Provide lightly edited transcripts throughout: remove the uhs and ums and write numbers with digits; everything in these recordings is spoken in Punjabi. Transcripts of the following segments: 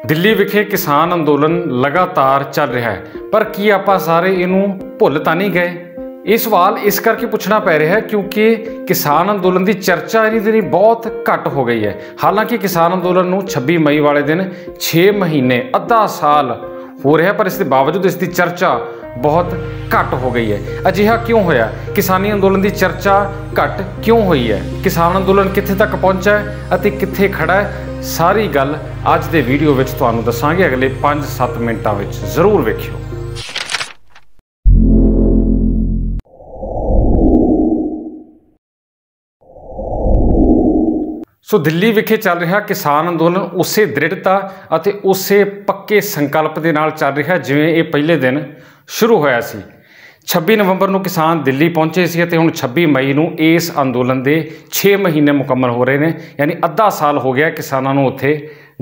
ਦਿੱਲੀ ਵਿਖੇ ਕਿਸਾਨ ਅੰਦੋਲਨ ਲਗਾਤਾਰ ਚੱਲ ਰਿਹਾ ਹੈ, ਪਰ ਕੀ ਆਪਾਂ ਸਾਰੇ ਇਹਨੂੰ ਭੁੱਲ ਤਾਂ ਨਹੀਂ ਗਏ? ਇਹ ਸਵਾਲ ਇਸ ਕਰਕੇ ਪੁੱਛਣਾ ਪੈ ਰਿਹਾ ਹੈ ਕਿਉਂਕਿ ਕਿਸਾਨ ਅੰਦੋਲਨ ਦੀ ਚਰਚਾ ਇਨੀ ਦਿਨੀ ਬਹੁਤ ਘੱਟ ਹੋ ਗਈ ਹੈ। ਹਾਲਾਂਕਿ ਕਿਸਾਨ ਅੰਦੋਲਨ ਨੂੰ 26 ਮਈ ਵਾਲੇ ਦਿਨ 6 ਮਹੀਨੇ ਅੱਧਾ ਸਾਲ ਹੋ ਰਿਹਾ, ਪਰ ਇਸ ਦੇ ਬਾਵਜੂਦ ਇਸ ਦੀ ਚਰਚਾ ਬਹੁਤ ਘੱਟ ਹੋ ਗਈ ਹੈ। ਅਜਿਹਾ ਕਿਉਂ ਹੋਇਆ? ਕਿਸਾਨੀ ਅੰਦੋਲਨ ਦੀ ਚਰਚਾ ਘੱਟ ਕਿਉਂ ਹੋਈ ਹੈ? ਕਿਸਾਨ ਅੰਦੋਲਨ ਕਿੱਥੇ ਤੱਕ ਪਹੁੰਚਾ ਹੈ ਅਤੇ ਕਿੱਥੇ ਖੜਾ ਹੈ? ਸਾਰੀ ਗੱਲ ਅੱਜ ਦੇ ਵੀਡੀਓ ਵਿੱਚ ਤੁਹਾਨੂੰ ਦੱਸਾਂਗੇ। ਅਗਲੇ 5-7 ਮਿੰਟਾਂ ਵਿੱਚ ਜ਼ਰੂਰ ਵੇਖਿਓ। ਸੋ ਦਿੱਲੀ ਵਿਖੇ ਚੱਲ ਰਿਹਾ ਕਿਸਾਨ ਅੰਦੋਲਨ ਉਸੇ ਦ੍ਰਿੜਤਾ ਅਤੇ ਉਸੇ ਪੱਕੇ ਸੰਕਲਪ ਦੇ ਨਾਲ ਚੱਲ ਰਿਹਾ ਜਿਵੇਂ ਇਹ ਪਹਿਲੇ ਦਿਨ ਸ਼ੁਰੂ ਹੋਇਆ ਸੀ। 26 ਨਵੰਬਰ ਨੂੰ ਕਿਸਾਨ ਦਿੱਲੀ ਪਹੁੰਚੇ ਸੀ ਅਤੇ ਹੁਣ 26 ਮਈ ਨੂੰ ਇਸ ਅੰਦੋਲਨ ਦੇ 6 ਮਹੀਨੇ ਮੁਕੰਮਲ ਹੋ ਰਹੇ ਨੇ, ਯਾਨੀ ਅੱਧਾ ਸਾਲ ਹੋ ਗਿਆ ਕਿਸਾਨਾਂ ਨੂੰ ਉੱਥੇ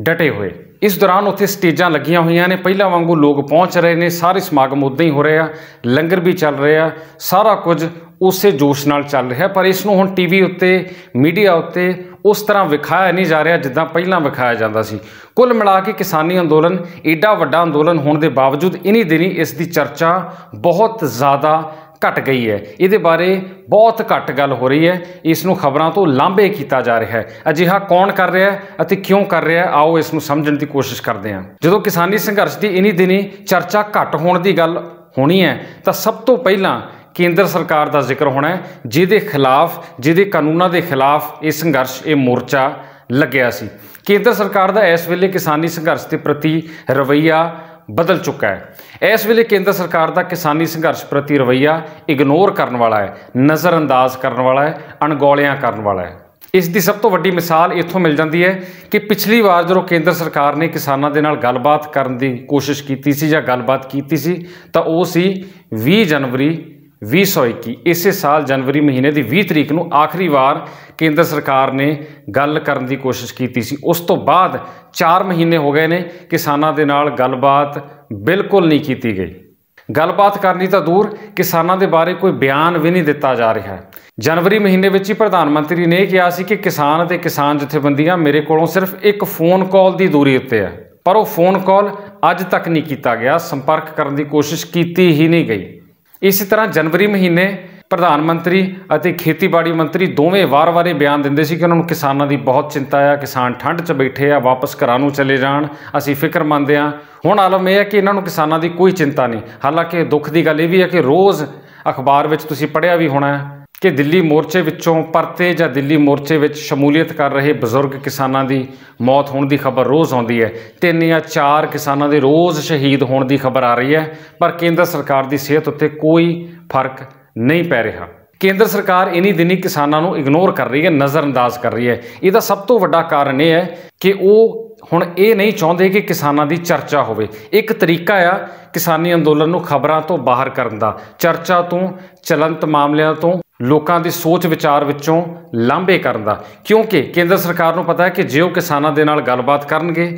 ਡਟੇ ਹੋਏ। ਇਸ ਦੌਰਾਨ ਉੱਥੇ ਸਟੇਜਾਂ ਲੱਗੀਆਂ ਹੋਈਆਂ ਨੇ, ਪਹਿਲਾਂ ਵਾਂਗੂ ਲੋਕ ਪਹੁੰਚ ਰਹੇ ਨੇ, ਸਾਰੇ ਸਮਾਗਮ ਉੱਦਾਂ ਹੀ ਹੋ ਰਹੇ ਆ, ਲੰਗਰ ਵੀ ਚੱਲ ਰਹੇ ਆ, ਸਾਰਾ ਕੁਝ ਉਸੇ ਜੋਸ਼ ਨਾਲ ਚੱਲ ਰਿਹਾ। ਪਰ ਇਸ ਨੂੰ ਹੁਣ ਟੀਵੀ ਉੱਤੇ, ਮੀਡੀਆ ਉੱਤੇ ਉਸ ਤਰ੍ਹਾਂ ਵਿਖਾਇਆ ਨਹੀਂ ਜਾ ਰਿਹਾ ਜਿੱਦਾਂ ਪਹਿਲਾਂ ਵਿਖਾਇਆ ਜਾਂਦਾ ਸੀ। ਕੁੱਲ ਮਿਲਾ ਕੇ ਕਿਸਾਨੀ ਅੰਦੋਲਨ ਏਡਾ ਵੱਡਾ ਅੰਦੋਲਨ ਹੋਣ ਦੇ ਬਾਵਜੂਦ ਇਨੀ ਦਿਨੀ ਇਸ ਦੀ ਚਰਚਾ ਬਹੁਤ ਜ਼ਿਆਦਾ ਘਟ ਗਈ ਹੈ। ਇਹਦੇ ਬਾਰੇ ਬਹੁਤ ਘੱਟ ਗੱਲ ਹੋ ਰਹੀ ਹੈ। ਇਸ ਨੂੰ ਖਬਰਾਂ ਤੋਂ ਲਾਂਭੇ ਕੀਤਾ ਜਾ ਰਿਹਾ ਹੈ। ਅਜਿਹਾ ਕੌਣ ਕਰ ਰਿਹਾ ਹੈ ਅਤੇ ਕਿਉਂ ਕਰ ਰਿਹਾ ਹੈ, ਆਓ ਇਸ ਨੂੰ ਸਮਝਣ ਦੀ ਕੋਸ਼ਿਸ਼ ਕਰਦੇ ਹਾਂ। ਜਦੋਂ ਕਿਸਾਨੀ ਸੰਘਰਸ਼ ਦੀ ਇਨੀ ਦਿਨੀ ਚਰਚਾ ਘੱਟ ਹੋਣ ਦੀ ਗੱਲ ਹੋਣੀ ਹੈ ਤਾਂ ਸਭ ਤੋਂ ਪਹਿਲਾਂ ਕੇਂਦਰ ਸਰਕਾਰ ਦਾ ਜ਼ਿਕਰ ਹੋਣਾ ਹੈ, ਜਿਹਦੇ ਖਿਲਾਫ, ਜਿਹਦੇ ਕਾਨੂੰਨਾਂ ਦੇ ਖਿਲਾਫ ਇਹ ਸੰਘਰਸ਼, ਇਹ ਮੋਰਚਾ ਲੱਗਿਆ ਸੀ। ਕੇਂਦਰ ਸਰਕਾਰ ਦਾ ਇਸ ਵੇਲੇ ਕਿਸਾਨੀ ਸੰਘਰਸ਼ ਦੇ ਪ੍ਰਤੀ ਰਵੱਈਆ ਬਦਲ ਚੁੱਕਾ ਹੈ। ਇਸ ਵੇਲੇ ਕੇਂਦਰ ਸਰਕਾਰ ਦਾ ਕਿਸਾਨੀ ਸੰਘਰਸ਼ ਪ੍ਰਤੀ ਰਵੱਈਆ ਇਗਨੋਰ ਕਰਨ ਵਾਲਾ ਹੈ, ਨਜ਼ਰਅੰਦਾਜ਼ ਕਰਨ ਵਾਲਾ ਹੈ, ਅਣਗੌਲਿਆਂ ਕਰਨ ਵਾਲਾ ਹੈ। ਇਸ ਦੀ ਸਭ ਤੋਂ ਵੱਡੀ ਮਿਸਾਲ ਇੱਥੋਂ ਮਿਲ ਜਾਂਦੀ ਹੈ ਕਿ ਪਿਛਲੀ ਵਾਰ ਜਦੋਂ ਕੇਂਦਰ ਸਰਕਾਰ ਨੇ ਕਿਸਾਨਾਂ ਦੇ ਨਾਲ ਗੱਲਬਾਤ ਕਰਨ ਦੀ ਕੋਸ਼ਿਸ਼ ਕੀਤੀ ਸੀ ਜਾਂ ਗੱਲਬਾਤ ਕੀਤੀ ਸੀ ਤਾਂ ਉਹ ਸੀ 20 ਜਨਵਰੀ 2021। ਇਸੇ ਸਾਲ ਜਨਵਰੀ ਮਹੀਨੇ ਦੀ 20 ਤਰੀਕ ਨੂੰ ਆਖਰੀ ਵਾਰ ਕੇਂਦਰ ਸਰਕਾਰ ਨੇ ਗੱਲ ਕਰਨ ਦੀ ਕੋਸ਼ਿਸ਼ ਕੀਤੀ ਸੀ। ਉਸ ਤੋਂ ਬਾਅਦ 4 ਮਹੀਨੇ ਹੋ ਗਏ ਨੇ ਕਿਸਾਨਾਂ ਦੇ ਨਾਲ ਗੱਲਬਾਤ ਬਿਲਕੁਲ ਨਹੀਂ ਕੀਤੀ ਗਈ। ਗੱਲਬਾਤ ਕਰਨੀ ਤਾਂ ਦੂਰ, ਕਿਸਾਨਾਂ ਦੇ ਬਾਰੇ ਕੋਈ ਬਿਆਨ ਵੀ ਨਹੀਂ ਦਿੱਤਾ ਜਾ ਰਿਹਾ। ਜਨਵਰੀ ਮਹੀਨੇ ਵਿੱਚ ਹੀ ਪ੍ਰਧਾਨ ਮੰਤਰੀ ਨੇ ਕਿਹਾ ਸੀ ਕਿ ਕਿਸਾਨ ਅਤੇ ਕਿਸਾਨ ਜਥੇਬੰਦੀਆਂ ਮੇਰੇ ਕੋਲੋਂ ਸਿਰਫ ਇੱਕ ਫੋਨ ਕਾਲ ਦੀ ਦੂਰੀ ਉੱਤੇ ਹੈ, ਪਰ ਉਹ ਫੋਨ ਕਾਲ ਅੱਜ ਤੱਕ ਨਹੀਂ ਕੀਤਾ ਗਿਆ, ਸੰਪਰਕ ਕਰਨ ਦੀ ਕੋਸ਼ਿਸ਼ ਕੀਤੀ ਹੀ ਨਹੀਂ ਗਈ। ਇਸੇ ਤਰ੍ਹਾਂ ਜਨਵਰੀ ਮਹੀਨੇ ਪ੍ਰਧਾਨ ਮੰਤਰੀ ਅਤੇ ਖੇਤੀਬਾੜੀ ਮੰਤਰੀ ਦੋਵੇਂ ਵਾਰ-ਵਾਰ ਇਹ ਬਿਆਨ ਦਿੰਦੇ ਸੀ ਕਿ ਉਹਨਾਂ ਨੂੰ ਕਿਸਾਨਾਂ ਦੀ ਬਹੁਤ ਚਿੰਤਾ ਆ, ਕਿਸਾਨ ਠੰਡ 'ਚ ਬੈਠੇ ਆ, ਵਾਪਸ ਘਰਾਂ ਨੂੰ ਚਲੇ ਜਾਣ, ਅਸੀਂ ਫਿਕਰਮੰਦ ਹਾਂ। ਹੁਣ ਆਲਮ ਇਹ ਹੈ ਕਿ ਇਹਨਾਂ ਨੂੰ ਕਿਸਾਨਾਂ ਦੀ ਕੋਈ ਚਿੰਤਾ ਨਹੀਂ। ਹਾਲਾਂਕਿ ਦੁੱਖ ਦੀ ਗੱਲ ਇਹ ਵੀ ਹੈ ਕਿ ਰੋਜ਼ ਅਖਬਾਰ ਵਿੱਚ ਤੁਸੀਂ ਪੜ੍ਹਿਆ ਵੀ ਹੋਣਾ ਹੈ ਕਿ ਦਿੱਲੀ ਮੋਰਚੇ ਵਿੱਚੋਂ ਪਰਤੇ ਜਾਂ ਦਿੱਲੀ ਮੋਰਚੇ ਵਿੱਚ ਸ਼ਮੂਲੀਅਤ ਕਰ ਰਹੇ ਬਜ਼ੁਰਗ ਕਿਸਾਨਾਂ ਦੀ ਮੌਤ ਹੋਣ ਦੀ ਖਬਰ ਰੋਜ਼ ਆਉਂਦੀ ਹੈ। 3 ਜਾਂ 4 ਕਿਸਾਨਾਂ ਦੇ ਰੋਜ਼ ਸ਼ਹੀਦ ਹੋਣ ਦੀ ਖਬਰ ਆ ਰਹੀ ਹੈ, ਪਰ ਕੇਂਦਰ ਸਰਕਾਰ ਦੀ ਸਿਹਤ ਉੱਤੇ ਕੋਈ ਫਰਕ ਨਹੀਂ ਪੈ ਰਿਹਾ। ਕੇਂਦਰ ਸਰਕਾਰ ਇਨੀ ਦਿਨੀ ਕਿਸਾਨਾਂ ਨੂੰ ਇਗਨੋਰ ਕਰ ਰਹੀ ਹੈ, ਨਜ਼ਰਅੰਦਾਜ਼ ਕਰ ਰਹੀ ਹੈ। ਇਹਦਾ ਸਭ ਤੋਂ ਵੱਡਾ ਕਾਰਨ ਇਹ ਹੈ ਕਿ ਉਹ ਹੁਣ ਇਹ ਨਹੀਂ ਚਾਹੁੰਦੇ ਕਿ ਕਿਸਾਨਾਂ ਦੀ ਚਰਚਾ ਹੋਵੇ। ਇੱਕ ਤਰੀਕਾ ਆ ਕਿਸਾਨੀ ਅੰਦੋਲਨ ਨੂੰ ਖਬਰਾਂ ਤੋਂ ਬਾਹਰ ਕਰਨ ਦਾ, ਚਰਚਾ ਤੋਂ, ਚਲੰਤ ਮਾਮਲਿਆਂ ਤੋਂ, ਲੋਕਾਂ ਦੀ ਸੋਚ ਵਿਚਾਰ ਵਿੱਚੋਂ ਲਾਂਭੇ ਕਰਨ ਦਾ। ਕਿਉਂਕਿ ਕੇਂਦਰ ਸਰਕਾਰ ਨੂੰ ਪਤਾ ਹੈ ਕਿ ਜੇ ਉਹ ਕਿਸਾਨਾਂ ਦੇ ਨਾਲ ਗੱਲਬਾਤ ਕਰਨਗੇ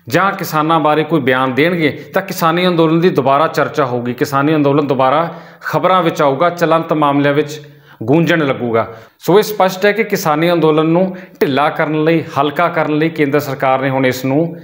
ਜਾਂ ਕਿਸਾਨਾਂ ਬਾਰੇ ਕੋਈ ਬਿਆਨ ਦੇਣਗੇ ਤਾਂ ਕਿਸਾਨੀ ਅੰਦੋਲਨ ਦੀ ਦੁਬਾਰਾ ਚਰਚਾ ਹੋਊਗੀ, ਕਿਸਾਨੀ ਅੰਦੋਲਨ ਦੁਬਾਰਾ ਖਬਰਾਂ ਵਿੱਚ ਆਊਗਾ, ਚਲੰਤ ਮਾਮਲਿਆਂ ਵਿੱਚ ਗੂੰਜਣ ਲੱਗੂਗਾ। ਸੋ ਇਹ ਸਪਸ਼ਟ ਹੈ ਕਿ ਕਿਸਾਨੀ ਅੰਦੋਲਨ ਨੂੰ ਢਿੱਲਾ ਕਰਨ ਲਈ, ਹਲਕਾ ਕਰਨ ਲਈ ਕੇਂਦਰ ਸਰਕਾਰ ਨੇ ਹੁਣ ਇਸ ਨੂੰ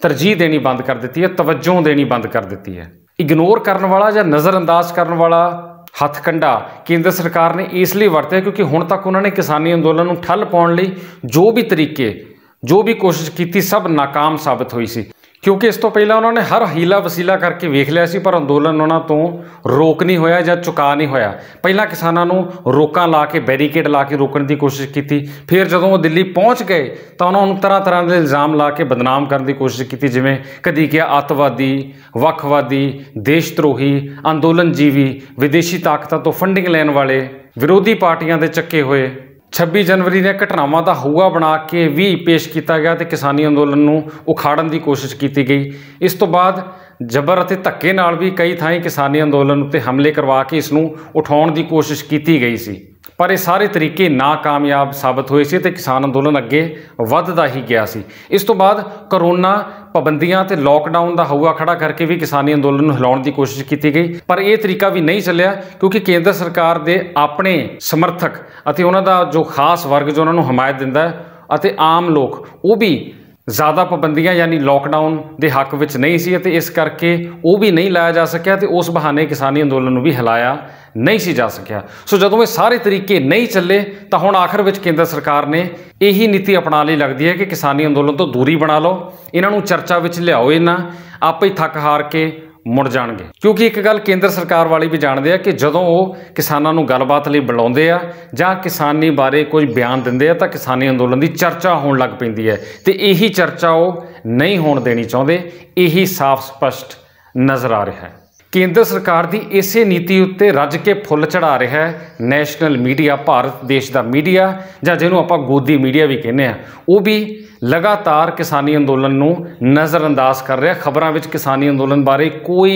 ਤਰਜੀਹ ਦੇਣੀ ਬੰਦ ਕਰ ਦਿੱਤੀ ਹੈ, ਤਵੱਜੋ ਦੇਣੀ ਬੰਦ ਕਰ ਦਿੱਤੀ ਹੈ। ਇਗਨੋਰ ਕਰਨ ਵਾਲਾ ਜਾਂ ਨਜ਼ਰਅੰਦਾਜ਼ ਕਰਨ ਵਾਲਾ ਹੱਥਕੰਡਾ ਕੇਂਦਰ ਸਰਕਾਰ ਨੇ ਇਸ ਲਈ ਵਰਤਿਆ ਕਿਉਂਕਿ ਹੁਣ ਤੱਕ ਉਹਨਾਂ ਨੇ ਕਿਸਾਨੀ ਅੰਦੋਲਨ ਨੂੰ ਠੱਲ ਪਾਉਣ ਲਈ ਜੋ ਵੀ ਤਰੀਕੇ, ਜੋ ਵੀ ਕੋਸ਼ਿਸ਼ ਕੀਤੀ, ਸਭ ਨਾਕਾਮ ਸਾਬਤ ਹੋਈ ਸੀ। ਕਿਉਂਕਿ ਇਸ ਤੋਂ ਪਹਿਲਾਂ ਉਹਨਾਂ ਨੇ ਹਰ ਹੀਲਾ ਵਸੀਲਾ ਕਰਕੇ ਵੇਖ ਲਿਆ ਸੀ, ਪਰ ਅੰਦੋਲਨ ਉਹਨਾਂ ਤੋਂ ਰੋਕ ਨਹੀਂ ਹੋਇਆ ਜਾਂ ਚੁਕਾ ਨਹੀਂ ਹੋਇਆ। ਪਹਿਲਾਂ ਕਿਸਾਨਾਂ ਨੂੰ ਰੋਕਾਂ ਲਾ ਕੇ, ਬੈਰੀਕੇਡ ਲਾ ਕੇ ਰੋਕਣ ਦੀ ਕੋਸ਼ਿਸ਼ ਕੀਤੀ, ਫਿਰ ਜਦੋਂ ਉਹ ਦਿੱਲੀ ਪਹੁੰਚ ਗਏ ਤਾਂ ਉਹਨਾਂ ਨੂੰ ਤਰ੍ਹਾਂ ਦੇ ਇਲਜ਼ਾਮ ਲਾ ਕੇ ਬਦਨਾਮ ਕਰਨ ਦੀ ਕੋਸ਼ਿਸ਼ ਕੀਤੀ, ਜਿਵੇਂ ਕਦੀ ਕਿਹਾ ਅੱਤਵਾਦੀ, ਵੱਖਵਾਦੀ, ਦੇਸ਼ ਧਰੋਹੀ, ਅੰਦੋਲਨ ਜੀਵੀ, ਵਿਦੇਸ਼ੀ ਤਾਕਤਾਂ ਤੋਂ ਫੰਡਿੰਗ ਲੈਣ ਵਾਲੇ, ਵਿਰੋਧੀ ਪਾਰਟੀਆਂ ਦੇ ਚੱਕੇ ਹੋਏ। 26 ਜਨਵਰੀ ਦੀਆਂ ਘਟਨਾਵਾਂ ਦਾ ਹੂਆ ਬਣਾ ਕੇ ਵੀ ਪੇਸ਼ ਕੀਤਾ ਗਿਆ ਅਤੇ ਕਿਸਾਨੀ ਅੰਦੋਲਨ ਨੂੰ ਉਖਾੜਨ ਦੀ ਕੋਸ਼ਿਸ਼ ਕੀਤੀ ਗਈ। ਇਸ ਤੋਂ ਬਾਅਦ ਜ਼ਬਰ ਅਤੇ ਧੱਕੇ ਨਾਲ ਵੀ ਕਈ ਥਾਈਂ ਕਿਸਾਨੀ ਅੰਦੋਲਨ ਉੱਤੇ ਹਮਲੇ ਕਰਵਾ ਕੇ ਇਸ ਨੂੰ ਉਠਾਉਣ ਦੀ ਕੋਸ਼ਿਸ਼ ਕੀਤੀ ਗਈ ਸੀ, ਪਰ ਇਹ ਸਾਰੇ ਤਰੀਕੇ ਨਾਕਾਮਯਾਬ ਸਾਬਤ ਹੋਏ ਸੀ ਅਤੇ ਕਿਸਾਨ ਅੰਦੋਲਨ ਅੱਗੇ ਵੱਧਦਾ ਹੀ ਗਿਆ ਸੀ। ਇਸ ਤੋਂ ਬਾਅਦ ਕਰੋਨਾ ਪਾਬੰਦੀਆਂ ਤੇ ਲੋਕਡਾਊਨ ਦਾ ਹਊਆ ਖੜਾ ਕਰਕੇ ਵੀ ਕਿਸਾਨੀ ਅੰਦੋਲਨ ਨੂੰ ਹਿਲਾਉਣ ਦੀ ਕੋਸ਼ਿਸ਼ ਕੀਤੀ ਗਈ, ਪਰ ਇਹ ਤਰੀਕਾ ਵੀ ਨਹੀਂ ਚੱਲਿਆ ਕਿਉਂਕਿ ਕੇਂਦਰ ਸਰਕਾਰ ਦੇ ਆਪਣੇ ਸਮਰਥਕ ਅਤੇ ਉਹਨਾਂ ਦਾ ਜੋ ਖਾਸ ਵਰਗ ਜੋ ਉਹਨਾਂ ਨੂੰ ਹਮਾਇਤ ਦਿੰਦਾ ਹੈ ਅਤੇ ਆਮ ਲੋਕ, ਉਹ ਵੀ ज़्यादा पाबंदियां यानी लॉकडाउन के हक में नहीं सी ते इस करके वो भी नहीं लाया जा सकिया ते उस बहाने किसानी अंदोलन भी हिलाया नहीं सी जा सकिया। सो जदों ये सारे तरीके नहीं चले तो हुण आखिर में केंद्र सरकार ने यही नीति अपना ली लगती है कि किसानी अंदोलन तो दूरी बना लो, इन्हों चर्चा में लियाओ ही ना, आपे ही थक हार के मुड़ जाणगे। क्योंकि एक गल केंद्र सरकार वाले भी जानते हैं कि जदों वो किसानों नूं गलबात लई बुलाउंदे आ जां किसानी बारे कोई बयान दिंदे आ तां किसानी अंदोलन की चर्चा होण लग पैंदी है ते यही चर्चा वो नहीं होण देनी चाहुंदे। यही साफ स्पष्ट नज़र आ रहा है। केंद्र सरकार की इसे नीति उत्ते रज के फुल चढ़ा रहा है नैशनल मीडिया, भारत देश का मीडिया जां जिहनूं आपां गोदी मीडिया भी कहने आ, वो भी लगातार किसानी अंदोलन नूं नज़रअंदाज कर रहा। खबरों में किसानी अंदोलन बारे कोई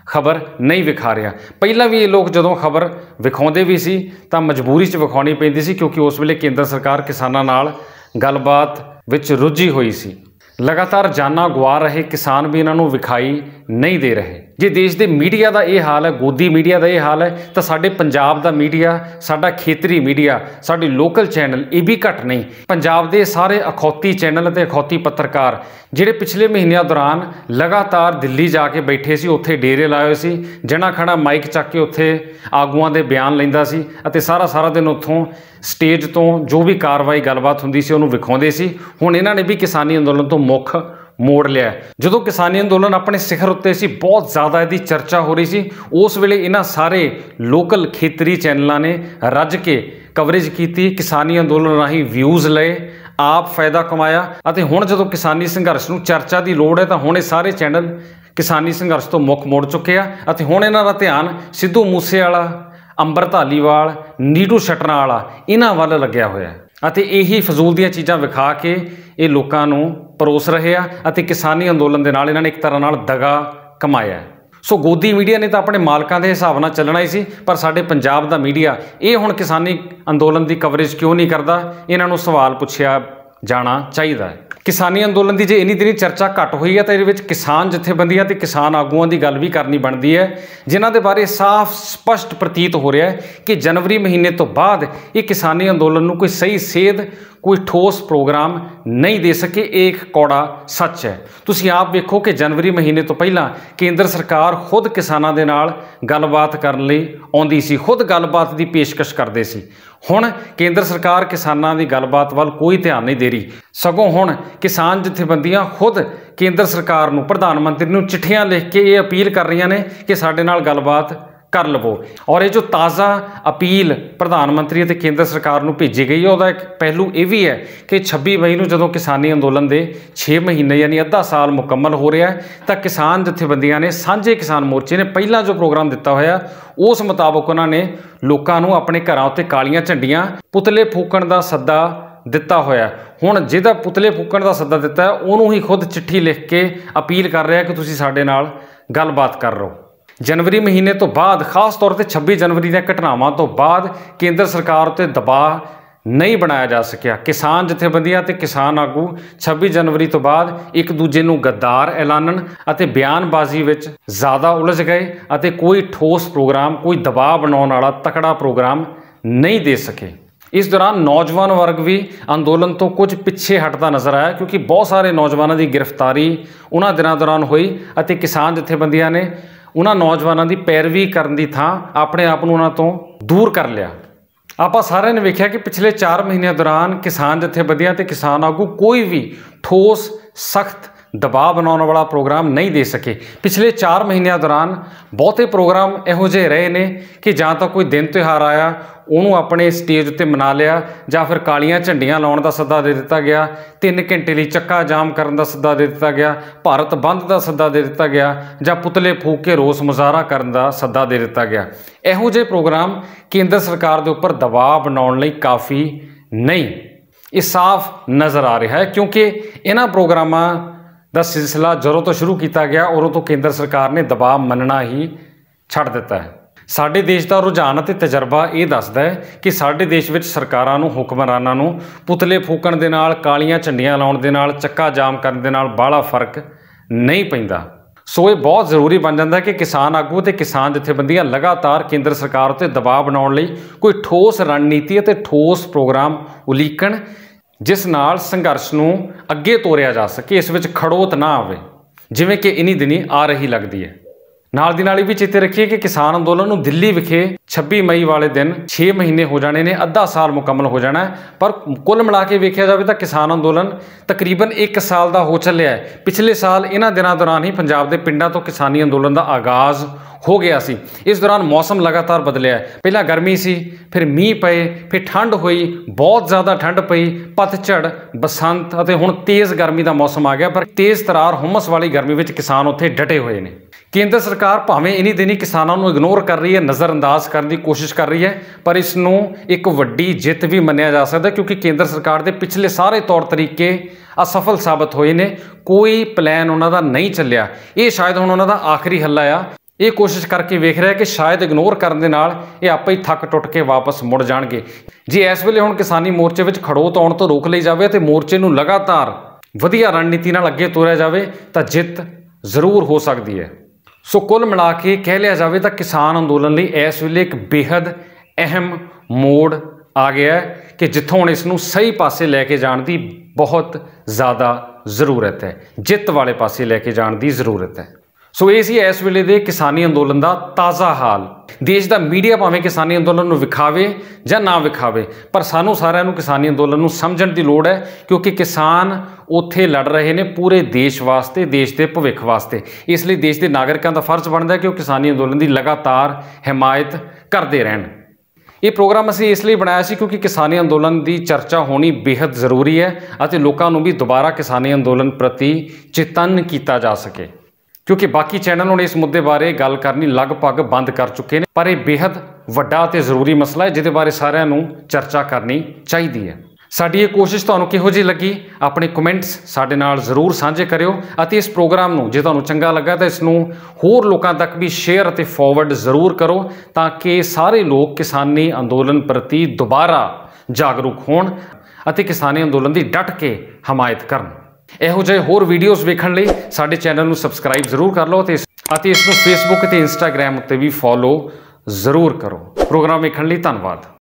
खबर नहीं विखा रहा। पहला भी ये लोग जदों खबर विखाउंदे भी सी तां मजबूरी च विखाउणी पैंदी सी क्योंकि उस वेले केंद्र सरकार किसानां नाल गलबात विच रुझी हुई सी। लगातार जाना गवा रहे किसान भी इन्हों विखाई नहीं दे रहे। जे देश के मीडिया का यह हाल है, गोदी मीडिया का यह हाल है, तो साडे पंजाब का मीडिया, साडा खेतरी मीडिया, साडे लोकल चैनल ये भी घट नहीं। पंजाब के सारे अखौती चैनल ते अखौती पत्रकार जिहड़े पिछले महीनों दौरान लगातार दिल्ली जाके बैठे सी, उत्थे डेरे लाए हुए सी, जना खड़ा माइक चक के उत्थे आगुआं दे बयान लैंदा सी अते सारा दिन उत्थों स्टेज तो जो भी कार्रवाई गलबात हुंदी सी उहनूं विखाउंदे सी। हुण इन्हां ने भी किसानी अंदोलन तो मुख मोड़ लिया। जो किसानी अंदोलन अपने सिखर उत्ते सी, बहुत ज़्यादा इसकी चर्चा हो रही सी, उस वेले इन्हां सारे लोकल खेतरी चैनलों ने रज के कवरेज की, किसानी अंदोलन राही व्यूज़ लए, आप फायदा कमाया। अते हुण जदों किसानी संघर्ष नूं चर्चा की लोड़ है तो हुण ये सारे चैनल किसानी संघर्ष तो मुख मोड़ चुके हैं अते हुण इन्हां दा ध्यान सिद्धू मूसेवाला, अंबर धालीवाल, नीटू शटरां इन्हां वल लग्या होया अते यही फजूल दी चीज़ां विखा के ये लोकां नूं परोस रहे आ अते किसानी अंदोलन दे नाल इन्हां ने एक तरह नाल दगा कमाया। सो गोदी मीडिया ने तो अपने मालकां दे हिसाब नाल चलना ही सी, पर साडे पंजाब दा मीडिया ये हुण किसानी अंदोलन की कवरेज क्यों नहीं करता, इन्हां नूं सवाल पुछया जाना चाहिए है। किसानी अंदोलन की जे इन्नी दिनी चर्चा घट हुई है तो ये किसान जथेबंदियां ते किसान आगुआं की गल भी करनी बनती है, जिन्हां दे बारे साफ स्पष्ट प्रतीत हो रहा है कि जनवरी महीने तो बाद ये किसानी अंदोलन नूं कोई सही सेध, कोई ठोस प्रोग्राम नहीं दे सके। एक कौड़ा सच है। तुसीं आप वेखो कि जनवरी महीने तो पहला केंद्र सरकार खुद किसानां दे नाल गलबात करन लई आउंदी सी, खुद गलबात की पेशकश करदे सी। हुण केंद्र सरकार किसानां दी गलबात वाल कोई ध्यान नहीं दे रही, सगों हुण किसान जथेबंदियां खुद केंद्र सरकार नूं, प्रधानमंत्री नूं चिट्ठियां लिख के ये अपील कर रही ने कि साडे नाल गलबात कर लवो। और ये जो ताज़ा अपील प्रधानमंत्री और केंद्र सरकार नूं भेजी गई है, उसका एक पहलू ये भी है कि 26 मई नूं जदों किसानी अंदोलन के 6 महीने यानी अद्धा साल मुकम्मल हो रहा है तो किसान जथेबंदियां ने, सांझे किसान मोर्चे ने पहला जो प्रोग्राम दिता होया उस मुताबक उन्होंने लोगों नूं अपने घरां उत्ते कालियां झंडियां, पुतले फूकण का सद्दा दिता होया। हुण जिहदा पुतले फूकण का सद्दा दिता है उन्होंने ही खुद चिट्ठी लिख के अपील कर रहा है कि तुसीं साडे नाल गलबात कर लो। जनवरी महीने तो बाद, खास तौर पर 26 जनवरी दी घटनावां तो बाद केंद्र सरकार उत्ते दबाव नहीं बनाया जा सकिया। किसान जथेबंदियां ते किसान आगू 26 जनवरी तो बाद एक दूजे नूं गद्दार ऐलानन अते बयानबाजी विच ज़्यादा उलझ गए अते कोई ठोस प्रोग्राम, कोई दबाव बनाउण वाला तकड़ा प्रोग्राम नहीं दे सके। इस दौरान नौजवान वर्ग भी अंदोलन तो कुछ पिछे हटता नज़र आया क्योंकि बहुत सारे नौजवानों की गिरफ्तारी उन्हां दिनां दौरान हुई अते किसान जथेबंदियां ने उन्हां नौजवानों की पैरवी करन दी थां अपने आप नूं उन्हां तो दूर कर लिया। आपां सारिਆਂ ने वेख्या कि पिछले 4 महीनों दौरान किसान जथेबंदियां ते किसान आगू कोई भी ठोस सख्त दबाव बनाने वाला प्रोग्राम नहीं दे सके। पिछले 4 महीनों दौरान बहुते प्रोग्राम इहो जिहे रहे ने कि जां तो कोई दिन त्यौहार आया उन्होंने अपने स्टेज उत्ते मना लिया, जां फिर कालियां झंडियां लाउण दा सद्दा दे दिता गया, 3 घंटे लई चक्का जाम करन दा सद्दा दे दिता गया, भारत बंद दा सद्दा दे दिता गया, जां पुतले फूक के रोस मुजाहरा करन दा सद्दा दे दिता गया। इहो जिहे प्रोग्राम केंद्र सरकार दे उपर दबाव बनाउण लई काफ़ी नहीं, ये साफ नज़र आ रहा है क्योंकि इन्हां प्रोग्रामां दा सिलसिला जदों तो शुरू किया गया उदों तो केंद्र सरकार ने दबाव मनना ही छड्ड दिता है। साडे देश का रुझान ते तजर्बा ये दसदा है कि साडे देश विच सरकारां नूं, हुक्मरानां नूं पुतले फूकण दे नाल, कालियां झंडियां लाउण दे नाल, चक्का जाम करन दे नाल बाहला फर्क नहीं पैंदा। सो ये बहुत जरूरी बन जाता है कि किसान आगू ते किसान जथेबंदियां लगातार केंद्र सरकार उत्ते दबाव बनाउण लई कोई ठोस रणनीति ते ठोस प्रोग्राम उलीकण ਜਿਸ ਨਾਲ ਸੰਘਰਸ਼ ਨੂੰ ਅੱਗੇ ਤੋਰਿਆ ਜਾ ਸਕੇ, ਇਸ ਵਿੱਚ ਖੜੋਤ ਨਾ ਆਵੇ, ਜਿਵੇਂ ਕਿ ਇਨੀ ਦਿਨੀ ਆ ਰਹੀ ਲੱਗਦੀ ਹੈ। ਨਾਲ ਦੀ ਨਾਲ ਇਹ ਵੀ ਚੇਤੇ ਰੱਖੀਏ ਕਿ ਕਿਸਾਨ ਅੰਦੋਲਨ ਨੂੰ ਦਿੱਲੀ ਵਿਖੇ 26 ਮਈ ਵਾਲੇ ਦਿਨ 6 ਮਹੀਨੇ ਹੋ ਜਾਣੇ ਨੇ, ਅੱਧਾ ਸਾਲ ਮੁਕੰਮਲ ਹੋ ਜਾਣਾ ਹੈ। ਪਰ ਕੁੱਲ ਮਿਲਾ ਕੇ ਵੇਖਿਆ ਜਾਵੇ ਤਾਂ ਕਿਸਾਨ ਅੰਦੋਲਨ ਤਕਰੀਬਨ 1 ਸਾਲ ਦਾ ਹੋ ਚੱਲਿਆ ਹੈ। ਪਿਛਲੇ ਸਾਲ ਇਹਨਾਂ ਦਿਨਾਂ ਦੌਰਾਨ ਹੀ ਪੰਜਾਬ ਦੇ ਪਿੰਡਾਂ ਤੋਂ ਕਿਸਾਨੀ ਅੰਦੋਲਨ ਦਾ ਆਗਾਜ਼ ਹੋ ਗਿਆ ਸੀ। ਇਸ ਦੌਰਾਨ ਮੌਸਮ ਲਗਾਤਾਰ ਬਦਲਿਆ, ਪਹਿਲਾਂ ਗਰਮੀ ਸੀ, ਫਿਰ ਮੀਂਹ ਪਏ, ਫਿਰ ਠੰਡ ਹੋਈ, ਬਹੁਤ ਜ਼ਿਆਦਾ ਠੰਡ ਪਈ, ਪਤਝੜ, ਬਸੰਤ ਅਤੇ ਹੁਣ ਤੇਜ਼ ਗਰਮੀ ਦਾ ਮੌਸਮ ਆ ਗਿਆ। ਪਰ ਤੇਜ਼ ਤਰਾਰ ਹੁਮਸ ਵਾਲੀ ਗਰਮੀ ਵਿੱਚ ਕਿਸਾਨ ਉੱਥੇ ਡਟੇ ਹੋਏ ਨੇ। ਕੇਂਦਰ ਸਰਕਾਰ ਭਾਵੇਂ ਇਨੀ ਦਿਨੀ ਕਿਸਾਨਾਂ ਨੂੰ ਇਗਨੋਰ ਕਰ ਰਹੀ ਹੈ, ਨਜ਼ਰਅੰਦਾਜ਼ ਕਰਨ ਦੀ ਕੋਸ਼ਿਸ਼ ਕਰ ਰਹੀ ਹੈ, ਪਰ ਇਸ ਨੂੰ ਇੱਕ ਵੱਡੀ ਜਿੱਤ ਵੀ ਮੰਨਿਆ ਜਾ ਸਕਦਾ, ਕਿਉਂਕਿ ਕੇਂਦਰ ਸਰਕਾਰ ਦੇ ਪਿਛਲੇ ਸਾਰੇ ਤੌਰ ਤਰੀਕੇ ਅਸਫਲ ਸਾਬਤ ਹੋਏ ਨੇ। ਕੋਈ ਪਲਾਨ ਉਹਨਾਂ ਦਾ ਨਹੀਂ ਚੱਲਿਆ। ਇਹ ਸ਼ਾਇਦ ਹੁਣ ਉਹਨਾਂ ਦਾ ਆਖਰੀ ਹੱਲਾ ਆ। ਇਹ ਕੋਸ਼ਿਸ਼ ਕਰਕੇ ਵੇਖ ਰਿਹਾ ਕਿ ਸ਼ਾਇਦ ਇਗਨੋਰ ਕਰਨ ਦੇ ਨਾਲ ਇਹ ਆਪੇ ਹੀ ਥੱਕ ਟੁੱਟ ਕੇ ਵਾਪਸ ਮੁੜ ਜਾਣਗੇ। ਜੇ ਇਸ ਵੇਲੇ ਹੁਣ ਕਿਸਾਨੀ ਮੋਰਚੇ ਵਿੱਚ ਖੜੋਤ ਆਉਣ ਤੋਂ ਰੋਕ ਲਈ ਜਾਵੇ ਤੇ ਮੋਰਚੇ ਨੂੰ ਲਗਾਤਾਰ ਵਧੀਆ ਰਣਨੀਤੀ ਨਾਲ ਅੱਗੇ ਤੋਰਿਆ ਜਾਵੇ ਤਾਂ ਜਿੱਤ ਜ਼ਰੂਰ ਹੋ ਸਕਦੀ ਹੈ। ਸੋ ਕੁੱਲ ਮਿਲਾ ਕੇ ਕਹਿ ਲਿਆ ਜਾਵੇ ਤਾਂ ਕਿਸਾਨ ਅੰਦੋਲਨ ਲਈ ਇਸ ਵੇਲੇ ਇੱਕ ਬੇਹੱਦ ਅਹਿਮ ਮੋੜ ਆ ਗਿਆ ਹੈ ਕਿ ਜਿੱਥੋਂ ਹੁਣ ਇਸ ਨੂੰ ਸਹੀ ਪਾਸੇ ਲੈ ਕੇ ਜਾਣ ਦੀ ਬਹੁਤ ਜ਼ਿਆਦਾ ਜ਼ਰੂਰਤ ਹੈ, ਜਿੱਤ ਵਾਲੇ ਪਾਸੇ ਲੈ ਕੇ ਜਾਣ ਦੀ ਜ਼ਰੂਰਤ ਹੈ। ਸੋ ਇਹ ਸੀ ਇਸ ਵੇਲੇ ਦੇ ਕਿਸਾਨੀ ਅੰਦੋਲਨ ਦਾ ਤਾਜ਼ਾ ਹਾਲ। ਦੇਸ਼ ਦਾ ਮੀਡੀਆ ਭਾਵੇਂ ਕਿਸਾਨੀ ਅੰਦੋਲਨ ਨੂੰ ਵਿਖਾਵੇ ਜਾਂ ਨਾ ਵਿਖਾਵੇ, ਪਰ ਸਾਨੂੰ ਸਾਰਿਆਂ ਨੂੰ ਕਿਸਾਨੀ ਅੰਦੋਲਨ ਨੂੰ ਸਮਝਣ ਦੀ ਲੋੜ ਹੈ, ਕਿਉਂਕਿ ਕਿਸਾਨ ਉੱਥੇ ਲੜ ਰਹੇ ਨੇ ਪੂਰੇ ਦੇਸ਼ ਵਾਸਤੇ, ਦੇਸ਼ ਦੇ ਭਵਿੱਖ ਵਾਸਤੇ। ਇਸ ਲਈ ਦੇਸ਼ ਦੇ ਨਾਗਰਿਕਾਂ ਦਾ ਫਰਜ਼ ਬਣਦਾ ਹੈ ਕਿ ਉਹ ਕਿਸਾਨੀ ਅੰਦੋਲਨ ਦੀ ਲਗਾਤਾਰ ਹਮਾਇਤ ਕਰਦੇ ਰਹਿਣ। ਇਹ ਪ੍ਰੋਗਰਾਮ ਅਸੀਂ ਇਸ ਲਈ ਬਣਾਇਆ ਸੀ ਕਿਉਂਕਿ ਕਿਸਾਨੀ ਅੰਦੋਲਨ ਦੀ ਚਰਚਾ ਹੋਣੀ ਬੇहद ਜ਼ਰੂਰੀ ਹੈ ਅਤੇ ਲੋਕਾਂ ਨੂੰ ਵੀ ਦੁਬਾਰਾ ਕਿਸਾਨੀ ਅੰਦੋਲਨ ਪ੍ਰਤੀ ਚੇਤੰਨ ਕੀਤਾ ਜਾ ਸਕੇ, ਕਿਉਂਕਿ ਬਾਕੀ ਚੈਨਲ ਹੁਣ ਇਸ ਮੁੱਦੇ ਬਾਰੇ ਗੱਲ ਕਰਨੀ ਲਗਭਗ ਬੰਦ ਕਰ ਚੁੱਕੇ ਨੇ। ਪਰ ਇਹ ਬੇहद ਵੱਡਾ ਤੇ ਜ਼ਰੂਰੀ ਮਸਲਾ ਹੈ ਜਿਹਦੇ ਬਾਰੇ ਸਾਰਿਆਂ ਨੂੰ ਚਰਚਾ ਕਰਨੀ ਚਾਹੀਦੀ ਹੈ। ਸਾਡੀ ਇਹ ਕੋਸ਼ਿਸ਼ ਤੁਹਾਨੂੰ ਕਿਹੋ ਜਿਹੀ ਲੱਗੀ, ਆਪਣੇ ਕਮੈਂਟਸ ਸਾਡੇ ਨਾਲ ਜ਼ਰੂਰ ਸਾਂਝੇ ਕਰਿਓ ਅਤੇ ਇਸ ਪ੍ਰੋਗਰਾਮ ਨੂੰ ਜੇ ਤੁਹਾਨੂੰ ਚੰਗਾ ਲੱਗਾ ਤਾਂ ਇਸ ਨੂੰ ਹੋਰ ਲੋਕਾਂ ਤੱਕ ਵੀ ਸ਼ੇਅਰ ਅਤੇ ਫਾਰਵਰਡ ਜ਼ਰੂਰ ਕਰੋ, ਤਾਂ ਕਿ ਸਾਰੇ ਲੋਕ ਕਿਸਾਨੀ ਅੰਦੋਲਨ ਪ੍ਰਤੀ ਦੁਬਾਰਾ ਜਾਗਰੂਕ ਹੋਣ ਅਤੇ ਕਿਸਾਨੀ ਅੰਦੋਲਨ ਦੀ ਡਟ ਕੇ ਹਮਾਇਤ ਕਰਨ। ਇਹੋ ਜਿਹੇ ਹੋਰ ਵੀਡੀਓਜ਼ ਵੇਖਣ ਲਈ ਸਾਡੇ ਚੈਨਲ ਨੂੰ ਸਬਸਕ੍ਰਾਈਬ ਜ਼ਰੂਰ ਕਰ ਲਓ ਅਤੇ ਇਸ ਨੂੰ ਫੇਸਬੁੱਕ ਅਤੇ ਇੰਸਟਾਗ੍ਰਾਮ ਉੱਤੇ ਵੀ ਫੋਲੋ ਜ਼ਰੂਰ ਕਰੋ। ਪ੍ਰੋਗਰਾਮ ਵੇਖਣ ਲਈ ਧੰਨਵਾਦ।